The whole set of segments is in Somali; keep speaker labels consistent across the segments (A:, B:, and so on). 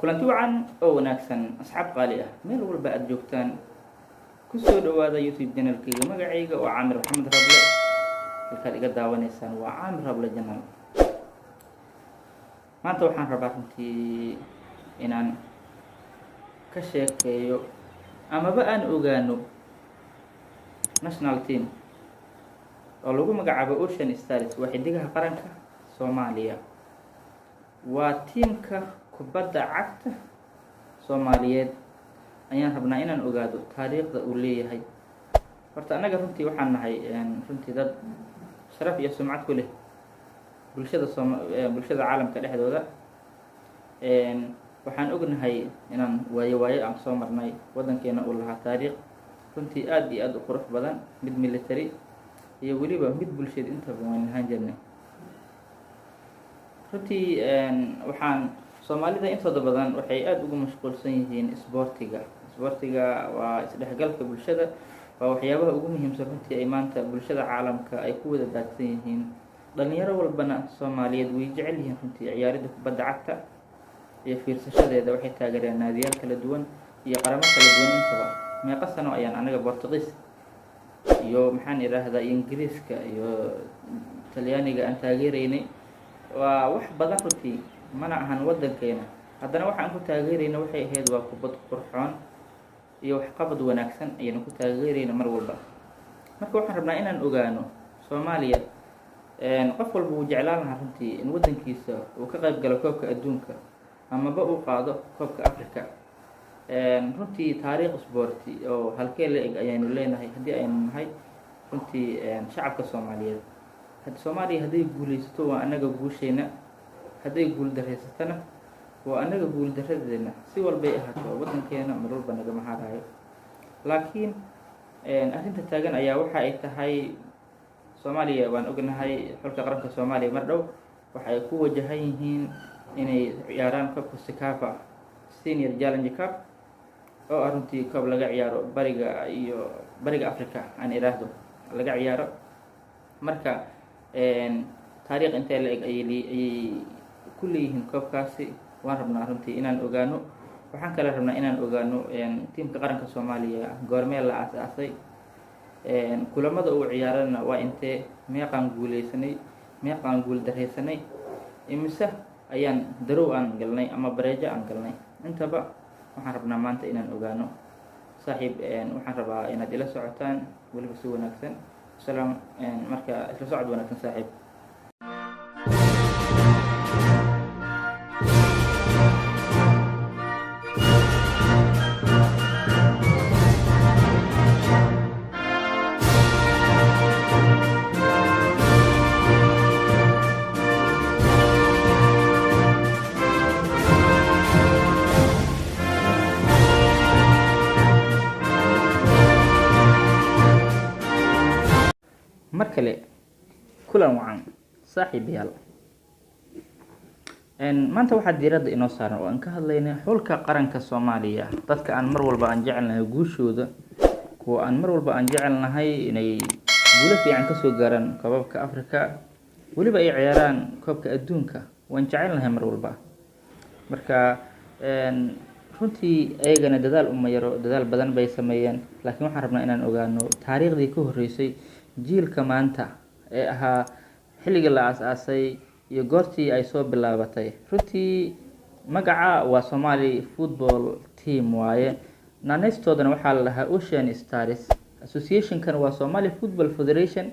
A: kulanti wacan oo wanaagsan asxaab qaali ah meel walba aad joogtaan ku soo dhawaada youtube channelkayga magacayga oo Caamir Maxamed Rable halkaad iga daawanaysaan waa Caamir Rable channel. maanta waxaan rabaa runtii inaan ka sheekeeyo amaba aan ogaano national team oo lagu magacaabo Ocean Stars waa xidigaha qaranka Soomaaliya. waa tiimka kubadda cagta Soomaaliyeed ayaan rabnaa inaan ogaado taariikhda uu leeyahay. horta anaga runtii waxaan nahay runtii dad sharaf iyo sumcad ku leh bulshada caalamka dhexdooda. waxaan ognahay inaan waayo aan soo marnay wadankeena uu lahaa taariikh runtii aad iyo aad u qurux badan, mid military iyo weliba mid bulshada intaba waan lahaan jirnay. runtii waxaan Soomaalida intooda badan waxay aad ugu mashquulsan yihiin isboortiga waa isdhexgalka bulshada, waa waxyaabaha ugu muhiimsan runtii ay maanta bulshada caalamka ay ku wada daadsan yihiin. dhalinyaro walbana Soomaaliyeed way jecel yihiin runtii ciyaaridda kubadda cagta iyo fiirsashadeeda. waxay taageereen naadiyaal kala duwan iyo qaramo kala duwan intaba. meeqa sano ayaan anaga Boortaqiis iyo maxaan idhaahdaa Ingiriiska iyo Talyaaniga aan taageeraynay. waa wax badan runtii, mana ahan wadankeena. haddana waxaan ku taageerayna waxay ahayd waa kubad qurxoon iyo waxqabad wanaagsan ayaynu ku taageerayna mar walba. marka waxaan rabnaa inaan ogaano Soomaaliya, qof walba wuu jeclaan lahaa runtii in wadankiisa uu ka qayb galo koobka adduunka amaba uu qaado koobka Afrika. runtii taariikh isboorti oo halkee la eg ayaynu leenahay haddii aynu nahay runtii shacabka Soomaaliyeed. Soomaaliya hadday guulaysato waa anaga guushayna, hadday guul dareysatana waa anaga guul daradeena. si walbay ahaato wadankeena mar walba nagama harayo. laakiin arrinta taagan ayaa waxa ay tahay Soomaaliya waan ognahay xulka qaranka Soomaaliya mar dhow waxa ay ku wajahan yihiin inay ciyaaraan koobka Sekafa Senior Challenge Cup oo runtii koob laga ciyaaro bariga Afrika aan iraahdo laga ciyaaro. marka taariikh intee la eg ayay ku leeyihiin koobkaasi waan rabnaa runtii inaan ogaano. waxaan kale rabnaa inaan ogaano tiimka qaranka Soomaaliya goormee la aasaasay, kulamada uu ciyaarana waa intee, meeqaan guuleysanay, meeqaan guul dareysanay, imise ayaan darow aan galnay ama bareejo aan galnay. intaba waxaan rabnaa maanta inaan ogaano. saaxiib waxaan rabaa inaad ila socotaan weliba si wanaagsan. marka isla socod wanaagsan saaxiib. mar kale kulan wacan saaxiibayaal. maanta waxaa diiradda inoo saaran oo aan ka hadlaynay xulka qaranka Soomaaliya, dadka aan mar walba aan jecelnahay guushooda, kuwa aan mar walba aan jecelnahay inay guulo fiican ka soo gaaraan koobabka Afrika, weliba ay ciyaaraan koobka adduunka. waan jecelnahay mar walba. marka runtii ayagana dadaal uma yaro, dadaal badan bay sameeyeen. laakiin waxaan rabnaa inaan ogaano taariikhdii ka horeysay jiilka maanta ee ahaa xilliga la aasaasay iyo goortii ay soo bilaabatay. runtii magaca waa Somali Football Team waaye, naanaystoodana waxaa la dhahaa Ocean Stars. association-kan waa Somali Football Federation.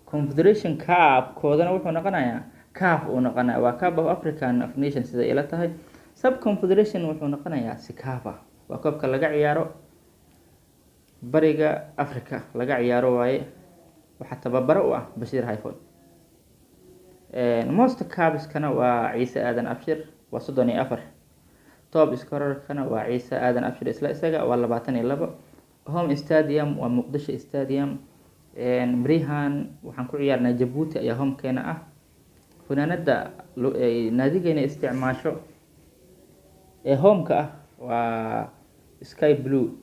A: Confederation Cup koodana wuxuu noqonayaa CAF uu noqonayaa waa Cup of African of Nations sida ila tahay. Sub Confederation wuxuu noqonayaa Sekafa, waa koobka laga ciyaaro bariga Afrika laga ciyaaro waaye. waxaa tababaro u ah Bashiir Hayfon. most Cups-kana waa Ciise Aadan Abshir waa 34. top scorer-kana waa Ciise Aadan Abshir isla isaga waa 22. home stadium waa Muqdisho Stadium. Mrihan waxaan ku ciyaarnaa Djibouti ayaa homekeena ah. funaanada naadigeena isticmaasho ee homeka ah waa Sky Blue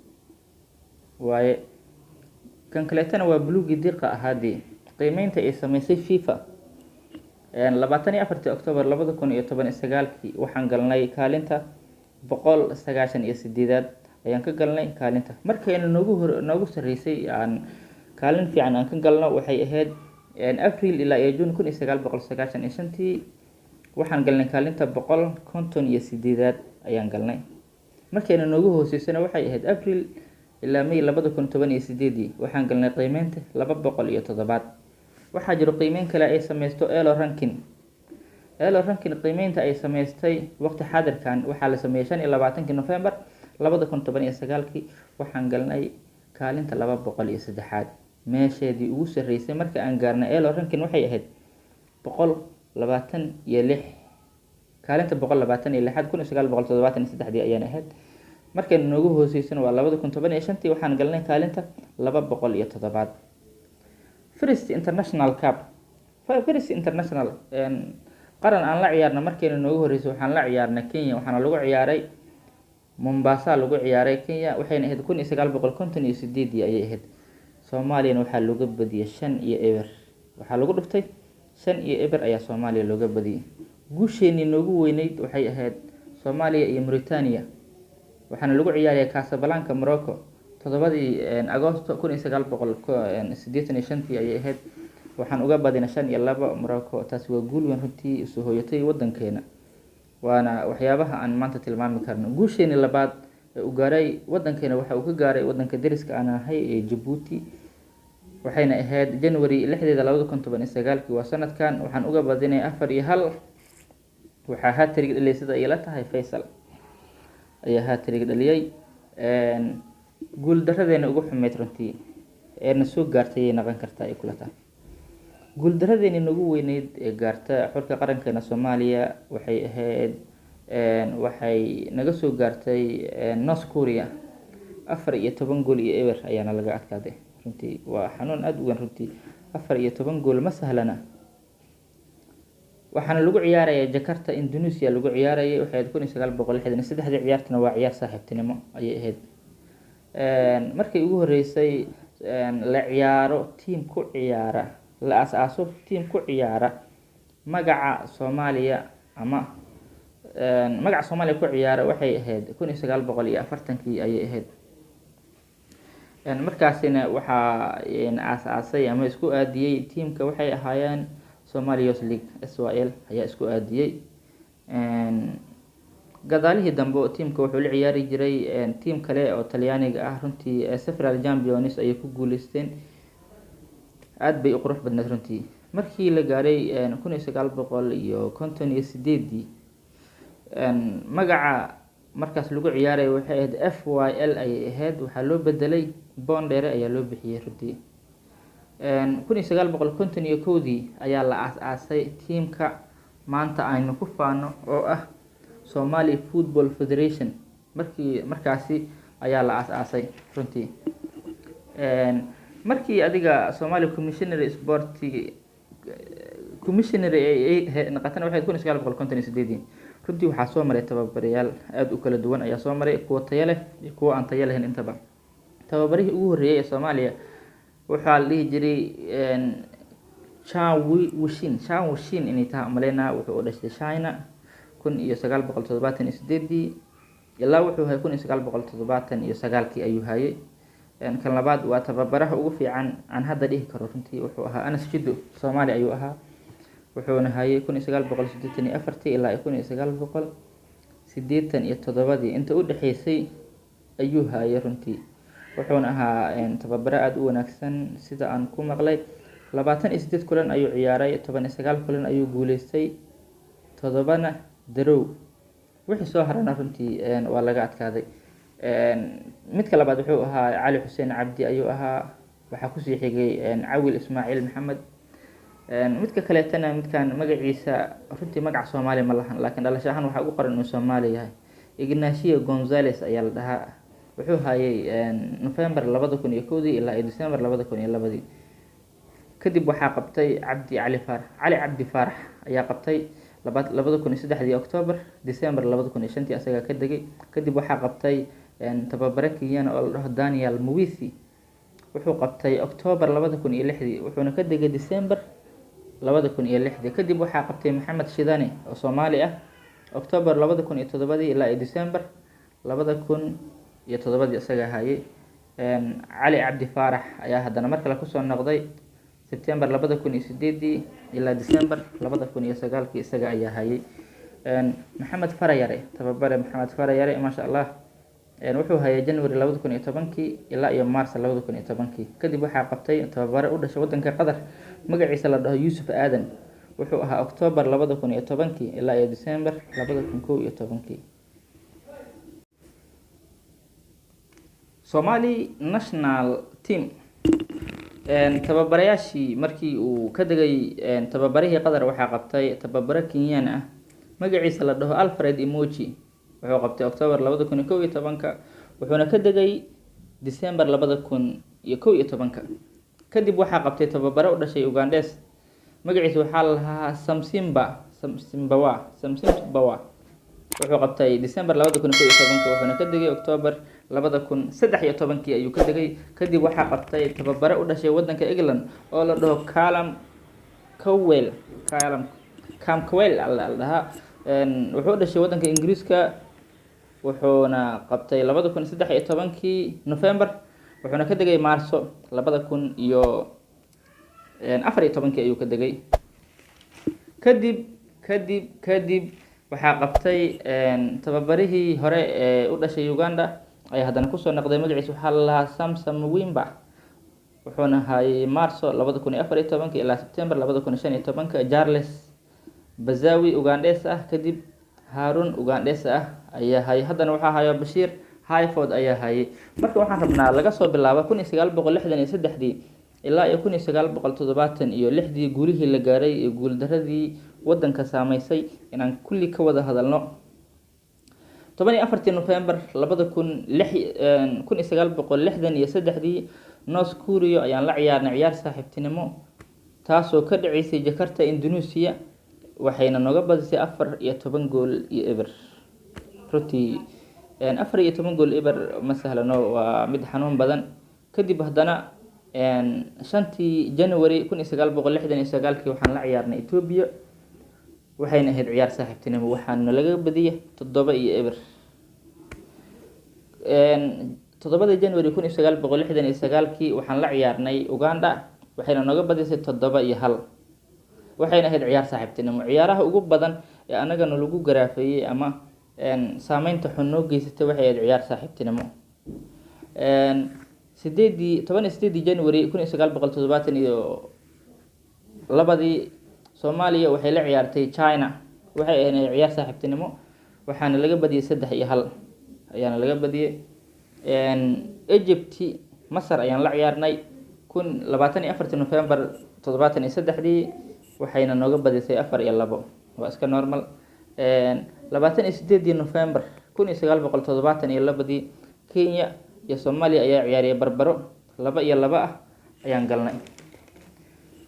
A: waaye. kan kaleetana waa buluugi diiqa ahaadii. qiimeynta ay sameysay FIFA 24 October 2019 waxaan galnay kaalinta 198aad ayaan ka galnay kaalinta. Markayna noogu sarreysay aan kaalin fiican aan ka galno waxay ahayd April ilaa iyo June 1995tii waxaan galnay kaalinta 158aad ayaan galnay. Markayna noogu hooseysana waxay ahayd April ilaa May 2018 waxaan galnay qiimeynta 207. waxaa jiro qiimeyn kale ay sameysto Elo Ranking qiimeynta ay sameystay waqti xaadirkan waxaa la sameeyay 25 November 2019 waxaan galnay kaalinta 203aad. meesheedii ugu sarreysay marka aan gaarnay Elo Ranking waxay ahayd 126 kaalinta 126aad 1973 ayaan ahayd. markayna noogu hooseysana waa 2015 waxaan galnay kaalinta 207aad. First International qaran aan la ciyaarna markayna noogu horeysay waxaan la ciyaarnay Kenya, waxaana lagu ciyaaray Mombasa lagu ciyaaray Kenya, waxayna ahayd 1958 ayay ahayd. Soomaaliyana waxaa looga badiyay 5-0 waxaa lagu dhuftay 5-0 ayaa Soomaaliya looga badiyay. guusheenii noogu weyneyd waxay ahayd Soomaaliya iyo Mauritania, waxaana lagu ciyaaraya Casablanca Morocco 7 Agoosto 1985 ayay ahayd. waxaan uga badinay 5-2 Morocco. taasi waa guul weyn runtii soo hooyatay wadankeena, waana waxyaabaha aan maanta tilmaami karno. guusheenii labaad ee u gaaray wadankeena waxa uu ka gaaray wadanka deriska aan ahay ee Djibouti, waxayna ahayd January 6, 2019 waa sanadkan. waxaan uga badinay 4-1. waxaa hat-trick dhaliyay sida ay la tahay Faisal ayaa hat-trick dhaliyay. guul daradeena ugu xumeyd runtii eena soo gaartay ay noqon kartaa ay kula tahay. guul daradeena ugu weyneyd ee gaarta xulka qarankeena Soomaaliya waxay ahayd waxay naga soo gaartay North Korea 14 gool iyo eber ayaana laga adkaaday. runtii waa xanuun aad u weyn runtii. 14 gool ma sahlana. waxaana lagu ciyaaraya Jakarta, Indonesia lagu ciyaarayay. waxay ahayd 1963 ciyaartana waa ciyaar saaxiibtinimo ayay ahayd. markii ugu horeysay la ciyaaro team ku ciyaara la asaaso team ku ciyaara magaca Soomaaliya ama magaca Soomaaliya ku ciyaara waxay ahayd 1940 ayay ahayd. markaasina waxaa asaasay ama isku aadiyay teamka waxay ahaayeen Somali Youth League SYL ayaa isku aadiyay. gadaalihii dambe teamka wuxuu la ciyaari jiray team kale oo Talyaaniga ah. runtii several champions ayay ku guuleysteen. aad bay u qurux badnayd runtii. markii la gaaray 1958 magaca markaas lagu ciyaaray waxay ahayd FYL ayay ahayd. waxaa loo bedelay Bondere ayaa loo bixiyay runtii. 1951 ayaa la aas-aasay teamka maanta aynu ku faano oo ah Somali Football Federation. markaasi ayaa la aas-aasay runtii. markii adiga Somali Commissionary ay noqotana waxay 1958 runtii waxaa soo maray tababarayaal aad u kala duwan ayaa soo maray, kuwa tayo leh iyo kuwa aan tayo lahayn intaba. tababarihii ugu horeeyay ee Soomaaliya waxaa la dhihi jiray Chan Wushin inay tahay maleyna. wuxuu u dhashay China 1978 ilaa wuxuu hayay 1979 ayuu hayay. kan labaad waa tababaraha ugu fiican aan hadda dhihi karo runtii wuxuu ahaa Anas Jiddo Soomaali ayuu ahaa. wuxuuna hayay 1984 ilaa 1987 inta u dhaxeysay ayuu hayay runtii. wuxuuna ahaa tababare aad u wanaagsan sida aan ku maqlay. 28 kulan ayuu ciyaaray, 19 kulan ayuu guuleystay, 7 darow. wixii soo harana runtii waa laga adkaaday. midka labaad wuxuu ahaa Cali Xuseen Cabdi ayuu ahaa. waxaa kusii xigay Cawil Ismaaciil Maxamed. midka kaleetana midkan magaciisa runtii magaca Soomaali ma lahan, laakiin dhalasho ahaan waxaa ugu qoran inuu Soomaali yahay. Ignacio Gonzalez ayaa la dhahaa. wuxuu hayay November 2001 ilaa December 2002. kadib waxaa qabtay Cabdi Faarax ayaa qabtay 2003 October December 2005 asaga ka dagay. kadib waxaa qabtay tababare Kenyan oo la dhaho Daniel Muwisi. wuxuu qabtay October 2006 wuxuuna ka dagay December 2006. kadib waxaa qabtay Maxamed Shidane oo Soomaali ah October 2007 ilaa iyo December 2007 isaga hayay. Cali Cabdi Faarax ayaa haddana mar kale kusoo noqday September 2008 ilaa December 2009 isaga ayaa hayay. Maxamed Farayare, tababare Maxamed Farayare maasha Allah, wuxuu hayay January 2010 ilaa iyo March 2010. Kadib waxaa qabtay tababare u dhashay wadanka Qatar, magaciisa la dhaho Yusuf Aadan, wuxuu ahaa October 2010 ilaa iyo December 2011. Somali National Team, tababarayaashii markii uu ka degay tababarihii Qatar waxaa qabtay tababare Kenyan ah, magaciisa la dhaho Alfred Emoji, wuxuu qabtay October 2011 wuxuuna ka degay December 2011. Kadib waxaa qabtay tababare u dhashay Ugandes, magaciisa waxaa la lahaa Samsimbawa, wuxuu qabtay December 2011 wuxuuna ka degay October 2013 ayuu ka degay. Kadib waxaa qabtay tababare u dhashay wadanka England oo la dhaho Cam Cowell la dhahaa, wuxuu dhashay wadanka Ingiriiska, wuxuuna qabtay 2013 November wuxuuna ka degay Maarso 2014 ayuu ka degay. Kadib waxaa qabtay tababarihii hore ee u dhashay Uganda ayaa haddana kusoo noqday, magaciisa waxaa la lahaa Samson Wimba, wuxuuna hayay Maarso 2014 ilaa September 2015. Charles Bazawi Ugandes ah, kadib Harun Ugandes ah ayaa hayay, haddana waxaa hayo Bashir Hayford ayaa hayay. Marka waxaan rabnaa laga soo bilaabo 1963 ilaa iyo 1976 guulihii la gaaray iyo guul daradii wadanka saameysay inaan kulli ka wada hadalno. 14 November 1963 North Korea ayaan la ciyaarnay ciyaar saaxiibtinimo taasoo ka dhaceysay Jakarta, Indonesia, waxayna nooga badisay 14 gool iyo eber. runtii 14 gool eber ma sahlano, waa mid xanuun badan. Kadib haddana 5 January 1969 waxaan la ciyaarnay Ethiopia, waxayna ahayd ciyaar saaxiibtinimo, waxaana laga badiyay 7 iyo eber. 7 January 1969 waxaan la ciyaarnay Uganda, waxayna nooga badisay 7 iyo 1, waxayna ahayd ciyaar saaxiibtinimo. Ciyaaraha ugu badan ee anagana lagu garaafeeyay ama saameynta xun noo geysatay waxay ahayd ciyaar saaxiibtinimo. 18 January 1972 Soomaaliya waxay la ciyaartay China, waxay ahayd ciyaar saaxiibtinimo, waxaana laga badiyay 3 iyo 1 ayaana laga badiyay. Egypt Masar ayaan la ciyaarnay 24 November 73 waxayna nooga badisay 4 iyo 2, waa iska normal. 28 November 1972 Kenya iyo Soomaaliya ayaa ciyaariyay barbaro 2 iyo 2 ah ayaan galnay.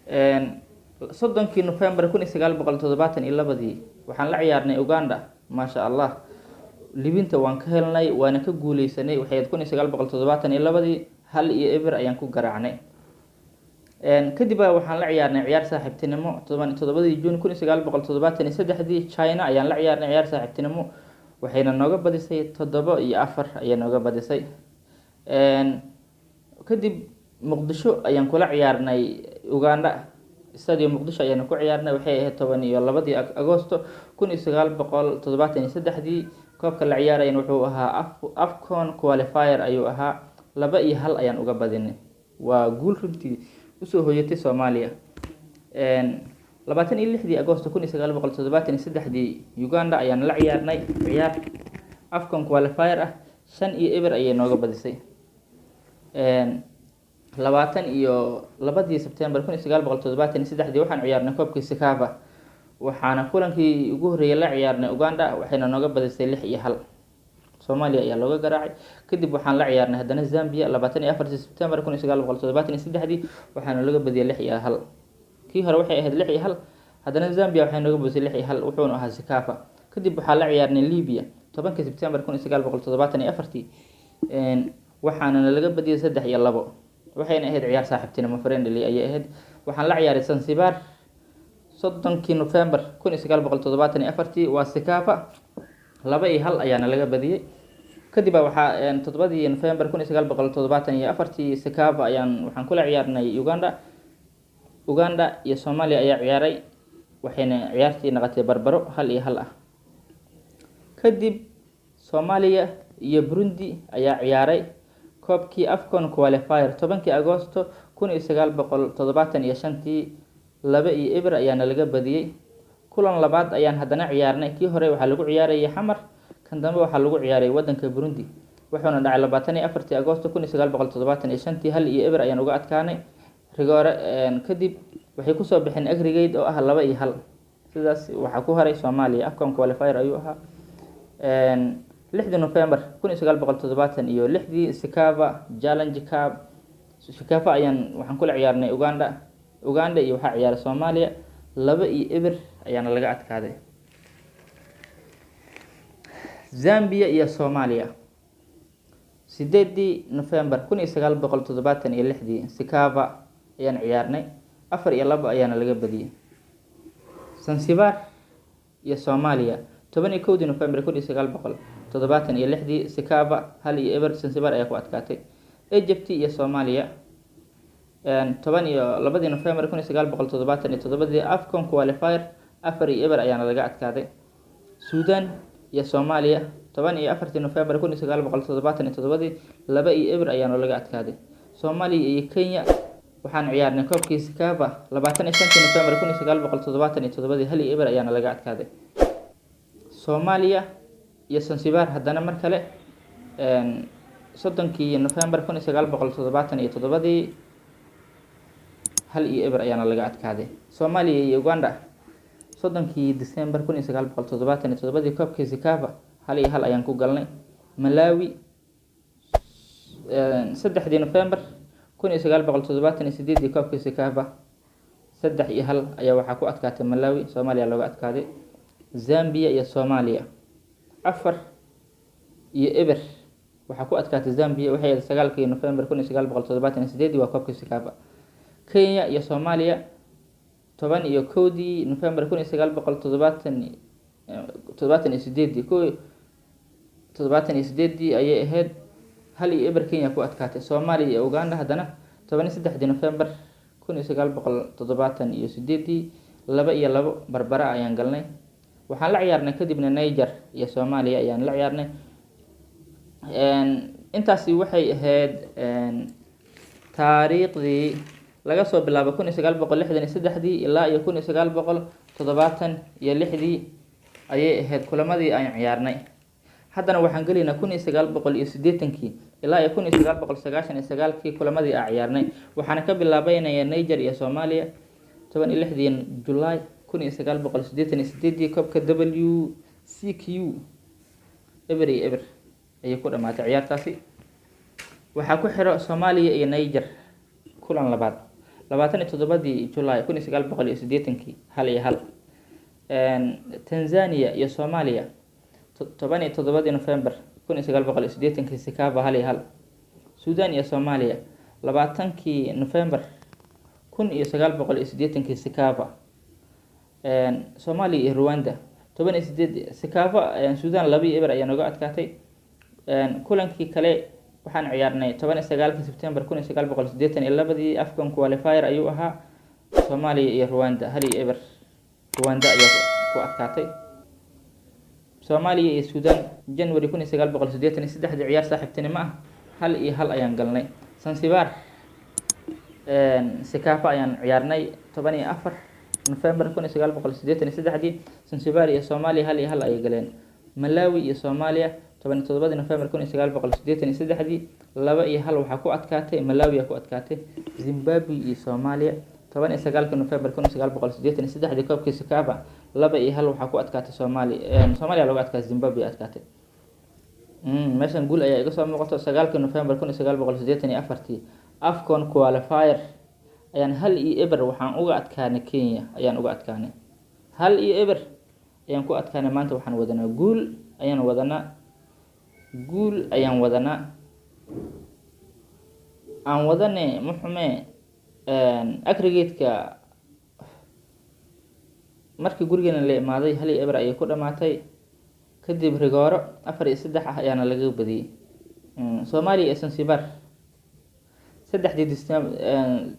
A: 30 November 1972 waxaan la ciyaarnay Uganda, maasha Allah, libinta waan ka helnay waana ka guuleysanay. waxay 1972 1 iyo eber ayaan ku garaacnay. kadib waxaan la ciyaarnay ciyaar saaxiibtinimo 17 June 1973 China ayaan la ciyaarnay ciyaar saaxiibtinimo, waxayna nooga badisay 7 iyo 4 ayaa nooga badisay. kadib Muqdisho ayaan kula ciyaarnay Uganda, Stadium Muqdisho ayaan ku ciyaarnay, waxay ahayd 12 Agoosto 1973. koobka la ciyaarayna wuxuu ahaa AFCON qualifier ayuu ahaa, 2 iyo 1 ayaan uga badinay. waa guul runtii usoo hoyatay Soomaaliya. 26 Agoosto 1973 Uganda ayaan la ciyaarnay ciyaar AFCON qualifier ah, 5 iyo eber ayay nooga badisay. 22 September 1973 waxaan ciyaarnay koobkii Sekafa, waxaana kulankii ugu horeeyay la ciyaarnay Uganda, waxayna nooga badisay 6 iyo 1. Soomaaliya ayaa looga garaacay. kadib waxaan la ciyaarnay haddana Zambia 24 September 1973 waxaana laga badiyay 6 iyo 1. kii hore waxay ahayd 6 iyo 1, haddana Zambia waxay nooga badisay 6 iyo 1, wuxuuna ahaa Sekafa. kadib waxaan la ciyaarnay Libya 10 September 1974 waxaana laga badiyay 3 iyo 2, waxayna ahayd ciyaar saaxiibtinimo friendly ayay ahayd. waxaan la ciyaaray Zanzibar soddonkii November 1974 waa Sekafa 2-1 ayaana laga badiyay. kadib waxaa 7 November 1974 Sekafa waxaan kula ciyaarnay Uganda iyo Soomaaliya ayaa ciyaaray, waxayna ciyaartii noqotay barbaro 1-1 ah. kadib Soomaaliya iyo Burundi ayaa ciyaaray koobkii AFCON qualifier 10 Agoosto 1975 2-0 ayaana laga badiyay. kulan labaad ayaan haddana ciyaarnay. kii hore waxaa lagu ciyaarayay Xamar, kan dambe waxaa lagu ciyaaray wadanka Burundi, wuxuuna dhacay 24 Agoosto 1975 1-0 ayaan uga adkaanay rigoore. kadib waxay kusoo bixeen aggregate oo ah 2-1. sidaas waxaa ku haray Soomaaliya. AFCON qualifier ayuu ahaa 6 November 1976 Sekafa Challenge Cup. Sekafa waxaan kula ciyaarnay Uganda iyo waxaa ciyaaray Soomaaliya 2-0 ayaana laga adkaaday. Zambia iyo Soomaaliya 8 November 1976 Sekafa ayaan ciyaarnay 4-2 ayaana laga badiyay. Zanzibar iyo Soomaaliya 11 November 1976 Sekafa 1-0 Zanzibar ayaa ku adkaatay. Egypt iyo Soomaaliya 12 November 1977 AFCON qualifier 4-0 ayaana laga adkaaday. Sudan iyo Soomaaliya 14 November 1977 2-0 ayaana laga adkaaday. Soomaaliya iyo Kenya waxaan ciyaarnay koobkii Sekafa 25 November 1977 1-0 ayaana laga adkaaday. Soomaaliya iyo Zanzibar haddana mar kale 30 November 1977 1-0 ayaana laga adkaaday. Soomaaliya iyo Uganda 30 December 1977 koobkii Sekafa 1-1 ayaan ku galnay. Malawi 3 November 1978 koobkii Sekafa 3-1 ayaa waxaa ku adkaatay Malawi, Soomaaliya looga adkaaday. Zambia iyo Soomaaliya 4-0 waxaa ku adkaatay Zambia, waxay 9 November 1978 waa koobkii Sekafa. Kenya iyo Soomaaliya 11 November 1978 ayay ahayd 1-0 Kenya ku adkaatay. Soomaaliya iyo Uganda haddana 13 November 1978 2-2 barbara ayaan galnay. waxaan la ciyaarnay kadibna Niger iyo Soomaaliya ayaan la ciyaarnay. intaasi waxay ahayd taariikhdii laga soo bilaabo 1963 ilaa iyo 1976 ayay ahayd kulamadii aan ciyaarnay. haddana waxaan gelaynaa 1980 ilaa iyo 1999 kulamadii aan ciyaarnay. waxaana ka bilaabaynaya Niger iyo Soomaaliya 16 July 1988 koobka WCQ ever ayay ku dhamaatay ciyaartaasi. waxaa ku xiro Soomaaliya iyo Niger kulan labaad 27 July 1980 1-1. Tanzania iyo Soomaaliya 17 November 1980 Sekafa 1-1. Sudan iyo Soomaaliya 20 November 1980 Sekafa. Soomaaliya iyo Rwanda 18 Sekafa. Sudan 2-0 ayaa nooga adkaatay. kulankii kale waxaan ciyaarnay 19 September 1982 AFCON qualifier ayuu ahaa. Soomaaliya iyo Rwanda 1-0 Rwanda ayaa ku adkaatay. Soomaaliya iyo Sudan January 1983 ciyaar saaxiibtinimo ah 1-1 ayaan galnay. Zanzibar Sekafa ayaan ciyaarnay 14 November 1983 Zanzibar iyo Soomaaliya 1-1 ayay galeen. Malawi iyo Soomaaliya 17 November 1983 2-1 waxaa ku adkaatay Malawi ayaa ku adkaatay. Zimbabwe iyo Soomaaliya 19 November 1983 koobkii Sekafa 2-1 waxaa ku adkaatay Soomaaliya. Soomaaliya looga adkaatay, Zimbabwe adkaatay. meeshan guul ayaa iga soo muuqato. 9 November 1984 AFCON qualifier ayaan 1-0 waxaan uga adkaanay Kenya ayaan uga adkaanay 1-0 ayaan ku adkaanay. maanta waxaan wadanaa guul ayaan wadanaa aan wadane muxume aggregate-ka markii gurigeena la imaaday 1-0 ayay ku dhamaatay. kadib rigooro 4-3 ah ayaana laga badiyay. Soomaaliya iyo Zanzibar 3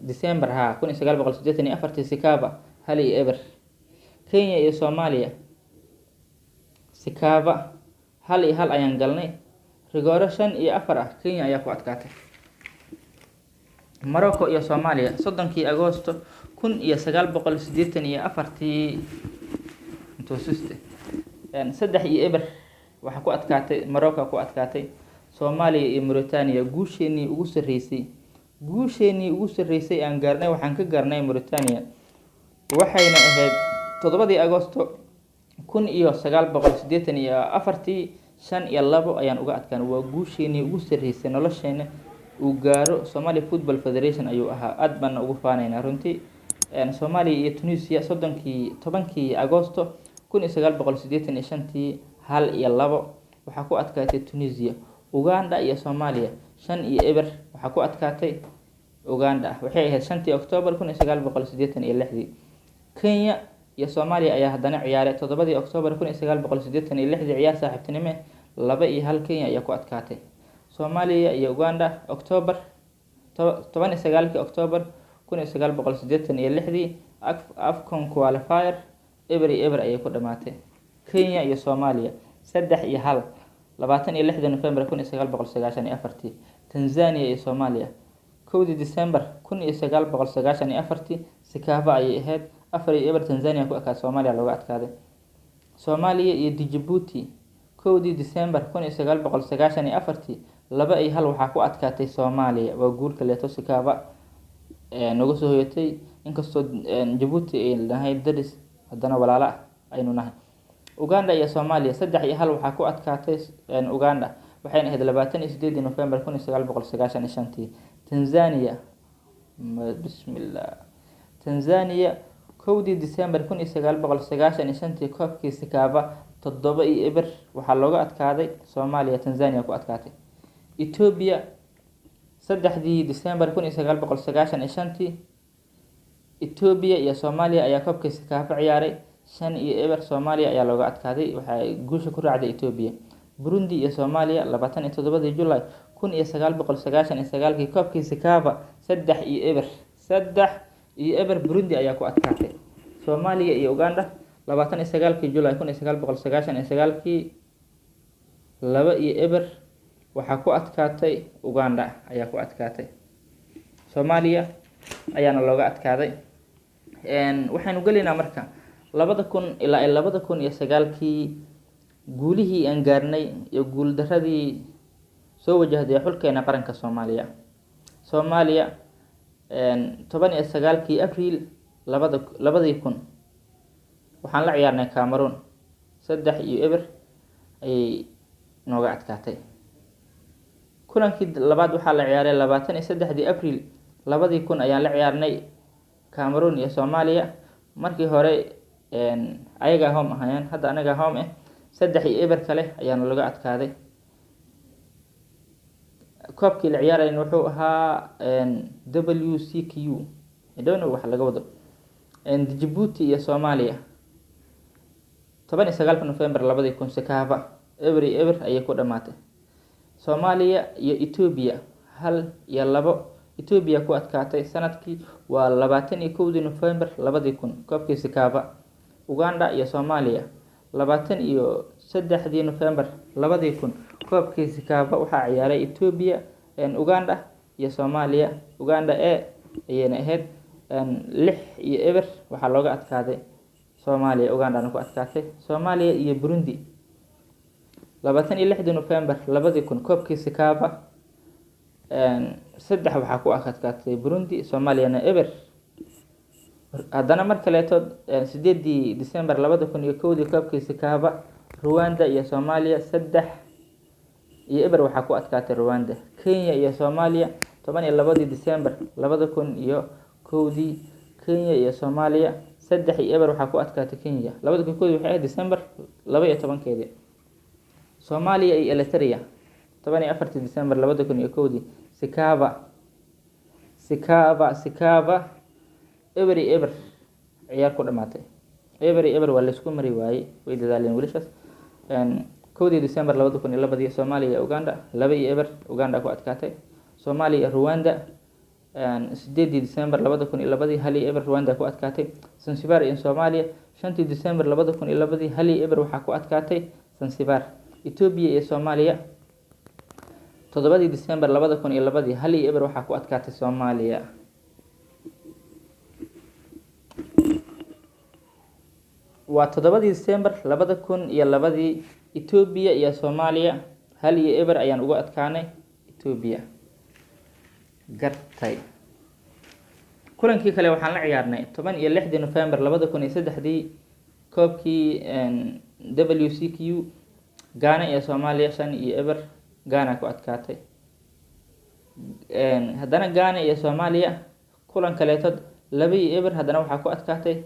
A: December 1984 Sikaaba 1-0. Kenya iyo Soomaaliya Sikaaba 1-1 ayaan galnay. rigooro 5-4 ah Kenya ayaa ku adkaatay. Morocco iyo Soomaaliya 30 Agoosto 1984 intuu suste 3-0 waxa ku adkaatay Morocco ku adkaatay. Soomaaliya iyo Mauritania guusheenii ugu sareysay aan gaarnay waxaan ka gaarnay Mauritania waxayna ahayd 7 Agoosto 1984 5-2 ayaan uga adkaan. waa guusheenii ugu sareysay nolosheena uu gaaro Somali Football Federation ayuu ahaa. aad baan ugu faanaynaa runtii. Soomaaliya iyo Tunisia 10 Agoosto 1985 1-2 waxa ku adkaatay Tunisia. Uganda iyo Soomaaliya 5-0 waxa ku adkaatay Uganda. waxay ahayd 5 Oktoobar 1986. Kenya iyo Soomaaliya ayaa haddana ciyaaray 7 Oktoobar 1986 ciyaar saaxiibtinimo 2-1 Kenya ayaa ku adkaatay. Soomaaliya iyo Uganda Oktoobar 19 Oktoobar 1986 AFCON qualifier 0-0 ayay ku dhamaatay. Kenya iyo Soomaaliya 3-1 26 November 1994. Tanzania iyo Soomaaliya 1 December 1994 Sikaaba ayay ahayd 4-0 Tanzania ku adkaatay. Soomaaliya looga adkaaday. Soomaaliya iyo Djibouti 1 December 1994 2-1 waxaa ku adkaatay Soomaaliya. waa guul kaleeto Sikaaba nagu soo hoyatay. inkastoo Djibouti ay lahayd daris haddana walaalo ah aynu nahay. Uganda iyo Soomaaliya 3-1 waxaa ku adkaatay Uganda waxayna ahayd 28 November 1995. Tanzania 1 December 1995 koobkii Sikaaba 7-0 waxaa looga adkaaday Soomaaliya. Tanzania ku adkaatay. Ethiopia 3 December 1995 Ethiopia iyo Soomaaliya ayaa koobkii Sikaaba ciyaaray 5-0 Soomaaliya ayaa looga adkaaday. waxay guusha ku raacday Ethiopia. Burundi iyo Soomaaliya 27 July 1999 koobkii Sikaaba 3-0 Burundi ayaa ku adkaatay. Soomaaliya iyo Uganda 29 July 1999 2-0 waxaa ku adkaatay Uganda ayaa ku adkaatay. Soomaaliya ayaana looga adkaaday. waxaanu galeynaa marka 2000 ilaa 2009 guulihii aan gaarnay iyo guul daradii soo wajahday xulkeena qaranka Soomaaliya. Soomaaliya 19 Abriil 2000 waxaan la ciyaarnay Cameroon 3-0 ayay nooga adkaatay. kulankii labaad waxaa la ciyaaray 23 Abriil 2000 ayaan la ciyaarnay Cameroon iyo Soomaaliya. markii hore ayaga home ahayeen hadda anaga home 3-0 kale ayaana laga adkaaday. koobkii la ciyaarayna wuxuu ahaa WCQ I don't know waxa laga wado. Djibouti iyo Soomaaliya 19 November 2000 Sikaaba 0-0 ayay ku dhamaatay. Soomaaliya iyo Ethiopia 1-2 Ethiopia ku adkaatay. sanadkii waa 21 November 2000 koobkii Sikaaba. Uganda iyo Soomaaliya 23 November 2000 koobkii Sikaaba waxaa ciyaaray Ethiopia Uganda iyo Soomaaliya. Uganda ayayna ahayd 6-0 waxaa looga adkaaday Soomaaliya. Uganda ku adkaatay. Soomaaliya iyo Burundi 26 November 2000 koobkii Sikaaba 3 waxaa ku adkaatay Burundi. Soomaaliyana 0. haddana mar kaleeto 8 December 2001 koobkii Sikaaba Rwanda iyo Soomaaliya 3-0 waxaa ku adkaatay Rwanda. Kenya iyo Soomaaliya 12 December 2001 Kenya iyo Soomaaliya 3-0 waxaa ku adkaatay Kenya. 2001 waxay ahayd December 12 Soomaaliya iyo Eritrea 14 December 2001 Sikaaba 0-0 ciyaar ku dhamaatay. eber iyo eber waa laysku mari waayey, way dadaaleen wiilashaas. 1 December 2002 Soomaaliya iyo Uganda 2 iyo eber Uganda ku adkaatay. Soomaaliya iyo Rwanda 8 December 2002 1 iyo eber Rwanda ku adkaatay. Zanzibar iyo Soomaaliya 5 December 2002 1 iyo eber waxaa ku adkaatay Zanzibar. Ethiopia iyo Soomaaliya 7 December 2002 1 iyo eber waxaa ku adkaatay Soomaaliya. waa 7 December 2002 Ethiopia iyo Soomaaliya 1 iyo eber ayaan uga adkaanay Ethiopia. gartay. kulankii kale waxaan la ciyaarnay 16 November 2003 koobkii WCQ Ghana iyo Soomaaliya 5 iyo eber Ghana ku adkaatay. haddana Ghana iyo Soomaaliya kulan kaleetood 2 iyo eber haddana waxaa ku adkaatay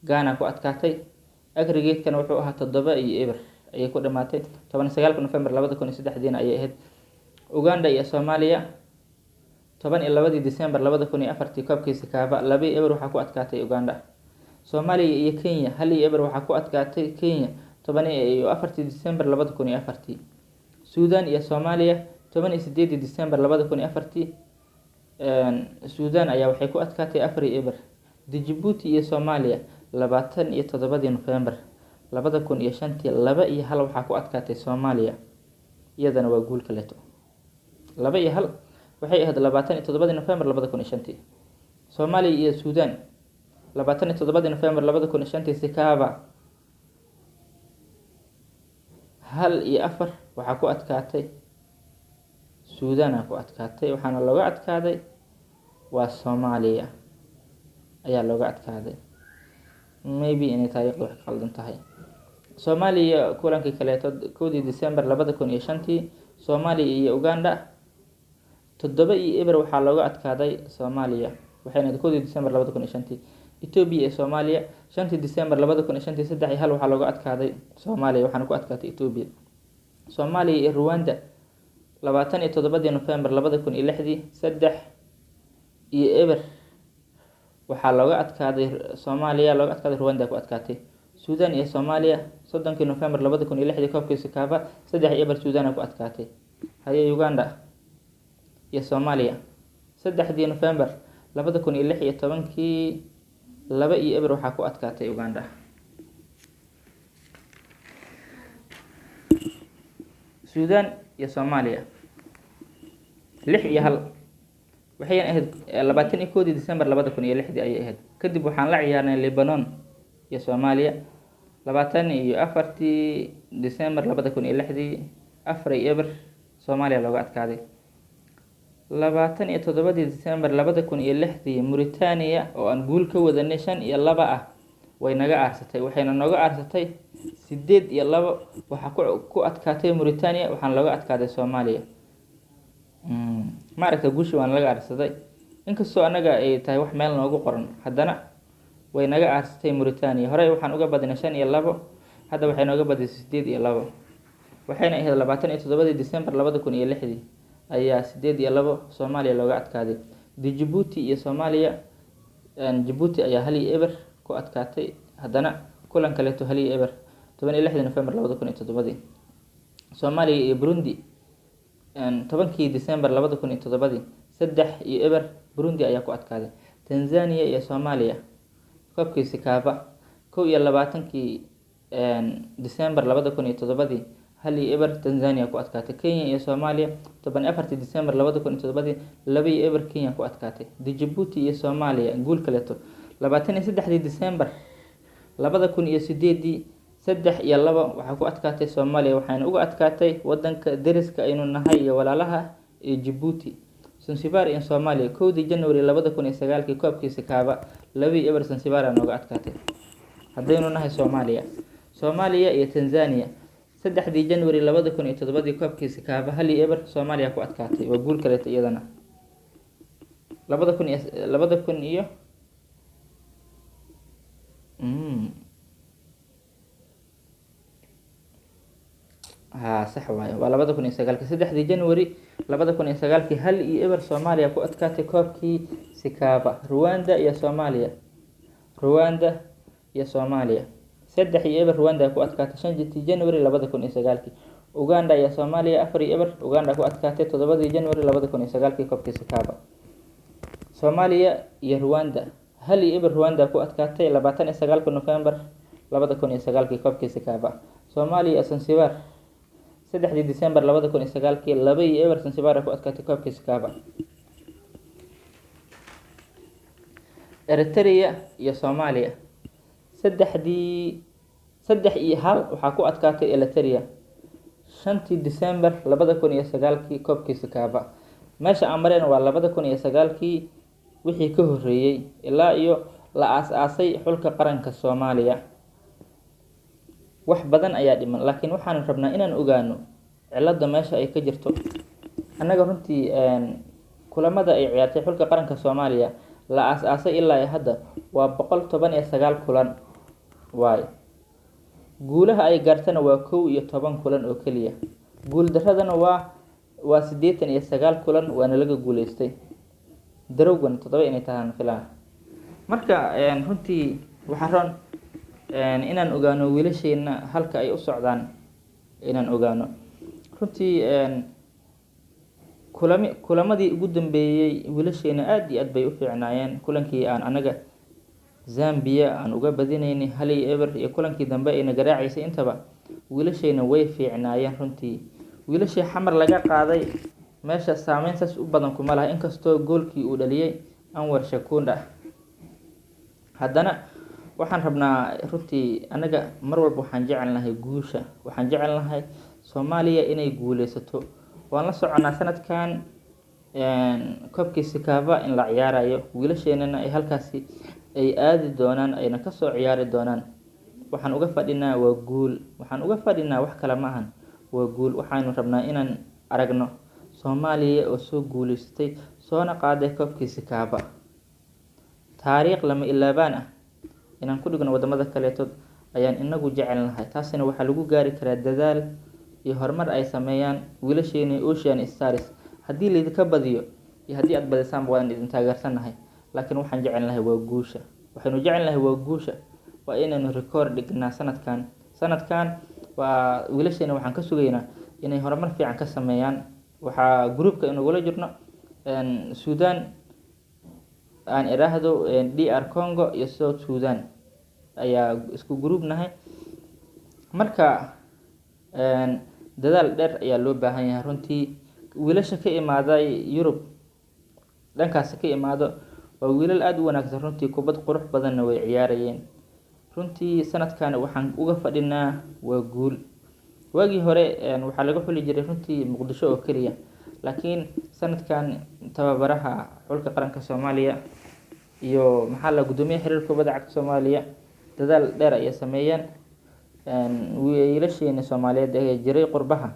A: Ghana ku adkaatay. aggregate-kan wuxuu ahaa 7 iyo eber ayay ku dhamaatay. 19 November 2003 ayay ahayd. Uganda iyo Soomaaliya 12 December 2004 koobkiisa kaaba 2 iyo eber waxaa ku adkaatay Uganda. Soomaaliya iyo Kenya 1 iyo eber waxaa ku adkaatay Kenya 14 December 2004. Suudaan iyo Soomaaliya 18 December 2004 Suudaan ayaa waxay ku adkaatay 4 iyo eber. Djibouti iyo Soomaaliya 27 November 2005 2 iyo 1 waxaa ku adkaatay Soomaaliya, iyadana waa guul kaleeto. 2 iyo 1 waxay ahayd 27 November 2005. Soomaaliya iyo Suudaan 27 November 2005 Sikaaba 1 iyo 4 waxaa ku adkaatay Suudaan ku adkaatay, waxaana looga adkaaday waa Soomaaliya ayaa looga adkaaday. maybe inay taariikhdu wax ka qaldan tahay. Soomaaliya kulankii kaleeto 1 December 2005 Soomaaliya iyo Uganda 7 iyo eber waxaa looga adkaaday Soomaaliya, waxayna 1 December 2005. Ethiopia iyo Soomaaliya 5 December 2005 3 iyo 1 waxaa looga adkaaday Soomaaliya, waxaana ku adkaatay Ethiopia. Soomaaliya iyo Rwanda 27 November 2006 3 iyo eber waxaa looga adkaaday Soomaaliya, looga adkaaday Rwanda ku adkaatay. Suudaan iyo Soomaaliya 30 November 2006 koobkiisa kaaba 3 iyo eber Suudaan ku adkaatay. haye Uganda iyo Soomaaliya 3 November 2016 2 iyo eber waxaa ku adkaatay Uganda. Suudaan iyo Soomaaliya 6 iyo 1 waxayna ahayd 21 December 2006 ayay ahayd. kadib waxaan la ciyaarnay Lebanon iyo Soomaaliya 24 December 2006 4 iyo eber Soomaaliya looga adkaaday. 27 December 2006 Mauritania oo aan guul ka wadanay 5 iyo 2 ah way naga aarsatay, waxayna nooga aarsatay 8 iyo 2 waxaa ku adkaatay Mauritania, waxaan looga adkaaday Soomaaliya. ma aragta guushi waan laga aarsaday, inkastoo anaga ay tahay wax meel noogu qoran, haddana way naga aarsatay Mauritania. horey waxaan uga badinay 5 iyo 2, hadda waxay nooga badisay 8 iyo 2, waxayna ahayd 27 December 2006 ayaa 8 iyo 2 Soomaaliya looga adkaaday. Djibouti iyo Soomaaliya Djibouti ayaa 1 iyo eber ku adkaatay, haddana kulan kaleeto 1 iyo eber 16 November 2007. Soomaaliya iyo Burundi 10 December 2007 3 iyo eber Burundi ayaa ku adkaaday. Tanzania iyo Soomaaliya koobkiisa kaaba 21 December 2007 1 iyo eber Tanzania ku adkaatay. Kenya iyo Soomaaliya 14 December 2007 2 iyo eber Kenya ku adkaatay. Djibouti iyo Soomaaliya guul kaleeto 23 December 2008 3 iyo 2 waxaa ku adkaatay Soomaaliya, waxayna uga adkaatay wadanka deriska aynu nahay iyo walaalaha ee Djibouti. Zanzibar iyo Soomaaliya 1 January 2009 koobkiisa kaaba 2 iyo eber Zanzibar nooga adkaatay. haddaynu nahay Soomaaliya iyo Tanzania 3 January 2007 koobkiisa kaaba 1 iyo eber Soomaaliya ku adkaatay, waa guul kaleeto iyadana. 2000 iyo sax waaye, waa 2009 3 January 2009 1 iyo eber Soomaaliya ku adkaatay koobkii Sikaaba. Rwanda iyo Soomaaliya iyo Soomaaliya. 3-0 Rwanda ku adkaatay 5 January 2009. Uganda iyo Soomaaliya 4-0 Uganda ku adkaatay 7 January 2009 koobkii Sekafa. Soomaaliya iyo Rwanda 1-0 Rwanda ku adkaatay 29 November 2009 koobkii Sekafa. Soomaaliya Zanzibar 3 December 2009 2-0 Zanzibar ku adkaatay koobkii Sekafa. Eritrea iyo Soomaaliya 3-1 waxaa ku adkaatay Eritrea 5 December 2009 koobkii Sekafa. Meesha aan mareen waa 2009 wixii ka horeeyay ilaa iyo la aas-aasay xulka qaranka Soomaaliya. Wax badan ayaa dhiman, laakiin waxaan rabnaa inaan ogaano cilada meesha ay ka jirto. Annaga runtii kulamada ay ciyaartay xulka qaranka Soomaaliya la aas-aasay ilaa hadda waa 119 kulan waay. Guulaha ay gaartana waa 11 kulan oo kaliya. Guul daradana waa 89 kulan waana laga guuleystay. Darowgan 7 inay tahaan filaan. Marka runtii waxaan inaan ogaano wiilasheena halka ay u socdaan inaan ogaano. Runtii kulamadii ugu dambeeyay wiilasheena aad iyo aad bay u fiicnaayeen. Kulankii aan anaga Zambia aan uga badinaynay 1-0 iyo kulankii dambe ay naga raacisay intaba wiilasheena way fiicnaayeen runtii. Wiilashii xamar laga qaaday meesha saameyn saas u badan kuma laha inkastoo goolkii uu dhaliyay Anwar Shakunda. Haddana waxaan rabnaa runtii anaga mar walba waxaan jecelnahay guusha. Waxaan jecelnahay Soomaaliya inay guuleysato. Waan la soconaa sanadkan koobkii Sekafa in la ciyaarayo. Wiilasheenana ay halkaasi ay aadi doonaan ayna ka soo ciyaari doonaan. Waxaan uga fadhinaa waa guul. Waxaan uga fadhinaa wax kale ma ahan. Waa guul. Waxaanu rabnaa inaan aragno Soomaaliya oo soo guuleystay soona qaaday koobkii Sekafa. Taariikh lama ilaabaan ah inaan ku dhigno wadamada kaleetood ayaan inagu jecelnahay. Taasina waxaa lagu gaari karaa dadaal iyo horumar ay sameeyaan wiilasheena Ocean Stars. Haddii la idinka badiyo iyo haddii aad badisaan waan idin taageersanahay, laakiin waxaan jecelnahay waa guusha. Waxaanu jecelnahay waa guusha. Waa inaynu record dhignaa sanadkan waa wiilasheena waxaan ka sugaynaa inay horumar fiican ka sameeyaan. Waxaa groupka inagula jirno Sudan aan iraahdo DR Congo iyo South Sudan ayaa isku group nahay. Marka dadaal dheer ayaa loo baahan yahay runtii. Wiilasha ka imaaday Europe dhankaas ka imaado waa wiilal aad u wanaagsan runtii. Kubad qurux badanna way ciyaarayeen runtii. Sanadkan waxaan uga fadhinaa waa guul. Waagii hore waxaa laga xuli jiray runtii Muqdisho oo kaliya, laakiin sanadkan tababaraha xulka qaranka Soomaaliya iyo gudoomiyaha xiriirka kubadda cagta Soomaaliya dadaal dheer ay sameeyeen. Wiilasheena Soomaaliyeed ee jiray qurbaha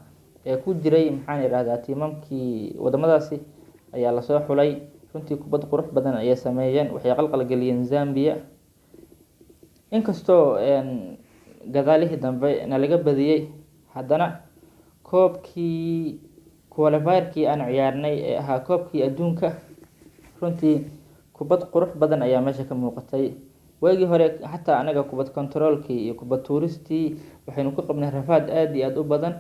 A: ee ku jiray tiimamkii wadamadaasi ayaa la soo xulay. Runtii kubad qurux badan ay sameeyeen. Waxay qalqal galiyeen Zambia inkastoo gadaalihii dambe laga badiyay. Haddana koobkii qualifierkii aan ciyaarnay ee ahaa koobkii adduunka runtii kubad qurux badan ayaa meesha ka muuqatay. Waagii hore xataa anaga kubad controlkii iyo kubad tuuristii waxaynu ku qabnay rafaad aad iyo aad u badan,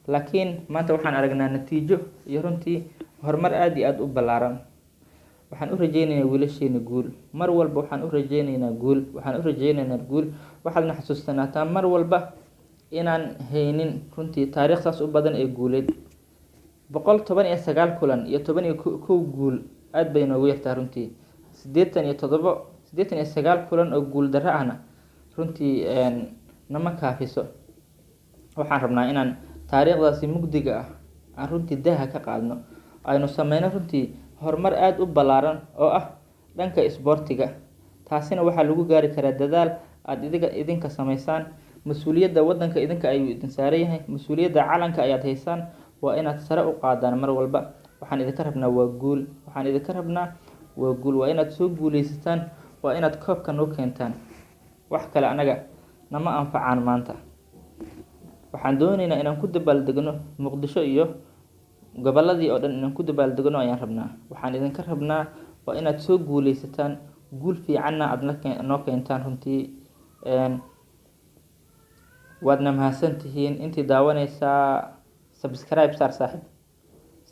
A: laakiin maanta waxaan aragnaa natiijo iyo runtii horumar aad iyo aad u ballaaran. Waxaan u rajeynaynaa wiilasheena guul. Mar walba waxaan u rajeynaynaa guul. Waxaadna xasuusanaataa mar walba inaan haynin runtii taariikh saas u badan ee guuleed. 119 kulan iyo 11 guul aad bay noogu yartaa runtii. 89 kulan oo guul darro ahna runtii nama kaafiso. Waxaan rabnaa inaan taariikhdaasi mugdiga ah aan runtii daaha ka qaadno. Aynu sameyno runtii horumar aad u ballaaran oo ah dhanka isboortiga. Taasina waxaa lagu gaari karaa dadaal aad idinka sameysaan. Mas'uuliyadda wadanka idinka ayuu idin saaran yahay. Mas'uuliyadda calanka ayaad haysaan. Waa inaad sare u qaadaan mar walba. Waxaan idinka rabnaa waa guul. Waa inaad soo guuleysataan. Waa inaad koobka noo keentaan. Wax kale anaga nama anfacaan maanta. Waxaan doonaynaa inaan ku dabaaldegno Muqdisho iyo goboladii oo dhan inaan ku dabaaldegno ayaan rabnaa. Waxaan idinka rabnaa waa inaad soo guuleysataan. Guul fiicanna aad noo keentaan runtii. waadna mahadsantihiin intii daawanaysaa. Subscribe saar saaxiib,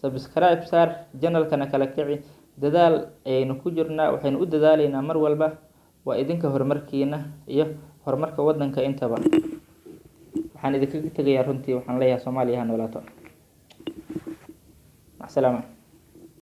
A: subscribe saar, channelkana kala kici. Dadaal ayaynu ku jirnaa, waxaynu u dadaalaynaa mar walba waa idinka horumarkiina iyo horumarka waddanka intaba. waxaan idinkaga tegayaa runtii, waxaan leeyahay Soomaaliya ha noolaato. Mac salaama.